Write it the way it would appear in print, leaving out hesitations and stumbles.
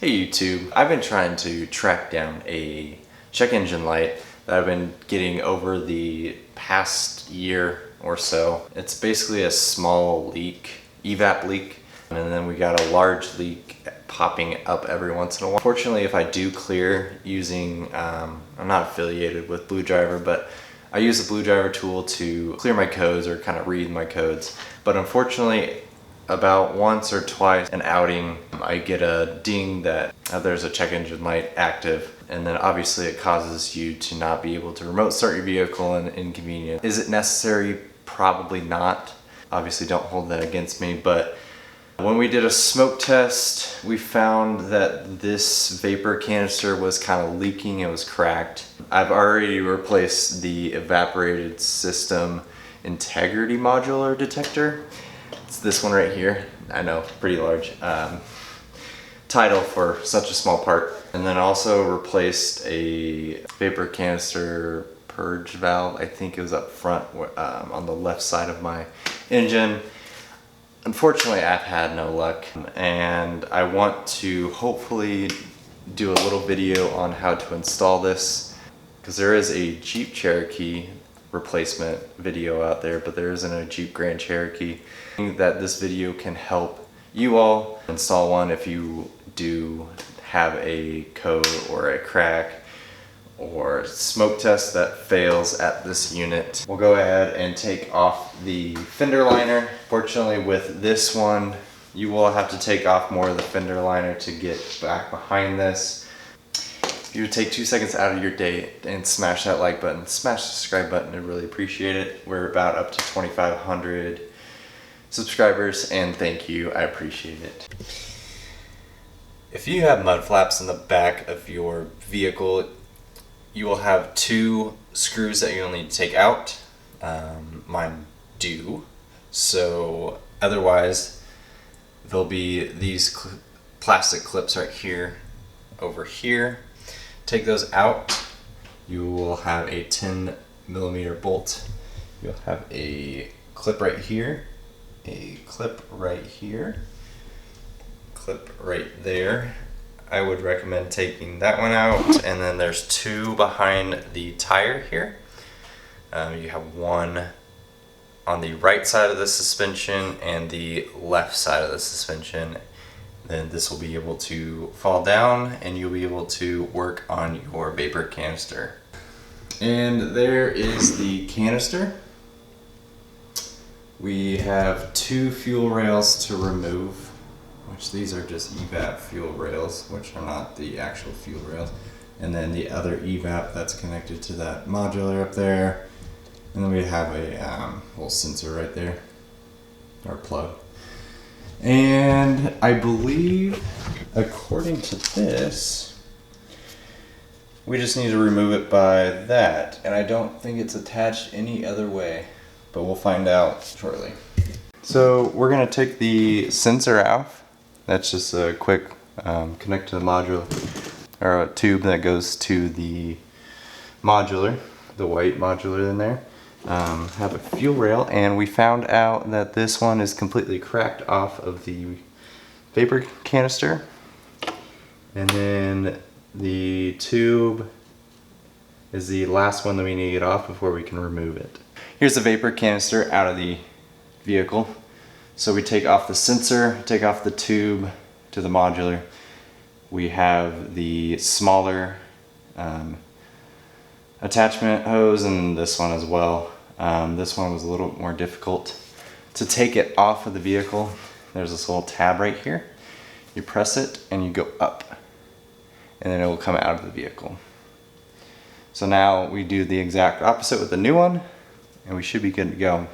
Hey YouTube, I've been trying to track down a check engine light that I've been getting over the past year or so. It's basically a small leak, EVAP leak, and then we got a large leak popping up every once in a while. Fortunately, if I do clear using, I'm not affiliated with Blue Driver, but I use the Blue Driver tool to clear my codes or kind of read my codes. But unfortunately, about once or twice an outing, I get a ding that there's a check engine light active, and then obviously it causes you to not be able to remote start your vehicle and inconvenience. Is it necessary? Probably not. Obviously don't hold that against me, but when we did a smoke test, we found that this vapor canister was kind of leaking, it was cracked. I've already replaced the evaporated system integrity modular detector. It's this one right here. I know, pretty large title for such a small part. And then also replaced a vapor canister purge valve. I think it was up front on the left side of my engine. Unfortunately, I've had no luck, and I want to hopefully do a little video on how to install this, because there is a Jeep Cherokee replacement video out there, but there isn't a Jeep Grand Cherokee. I think that this video can help you all install one if you do have a code or a crack or smoke test that fails at this unit. We'll go ahead and take off the fender liner. Fortunately, with this one, you will have to take off more of the fender liner to get back behind this. If you would take 2 seconds out of your day and smash that like button, smash the subscribe button, I'd really appreciate it. We're about up to 2,500 subscribers, and thank you, I appreciate it. If you have mud flaps in the back of your vehicle, you will have 2 screws that you'll need to take out. Mine do. So otherwise, there'll be these plastic clips right here, over here. Take those out. You will have a 10mm bolt. You'll have a clip right here, a clip right here, clip right there. I would recommend taking that one out, and then there's 2 behind the tire here. You have one on the right side of the suspension and the left side of the suspension. Then this will be able to fall down and you'll be able to work on your vapor canister. And there is the canister. We have 2 fuel rails to remove, which these are just EVAP fuel rails, which are not the actual fuel rails. And then the other EVAP that's connected to that modular up there. And then we have a little sensor right there, or plug. And I believe, according to this, we just need to remove it by that. And I don't think it's attached any other way, but we'll find out shortly. So we're gonna take the sensor off. That's just a quick connect to the modular, or a tube that goes to the modular, the white modular in there. Have a fuel rail, and we found out that this one is completely cracked off of the vapor canister. And then the tube is the last one that we need to get off before we can remove it. Here's the vapor canister out of the vehicle. So we take off the sensor, take off the tube to the modular. We have the smaller attachment hose, and this one as well. This one was a little more difficult to take it off of the vehicle. There's this little tab right here. You press it and you go up, and then it will come out of the vehicle. So now we do the exact opposite with the new one, and we should be good to go.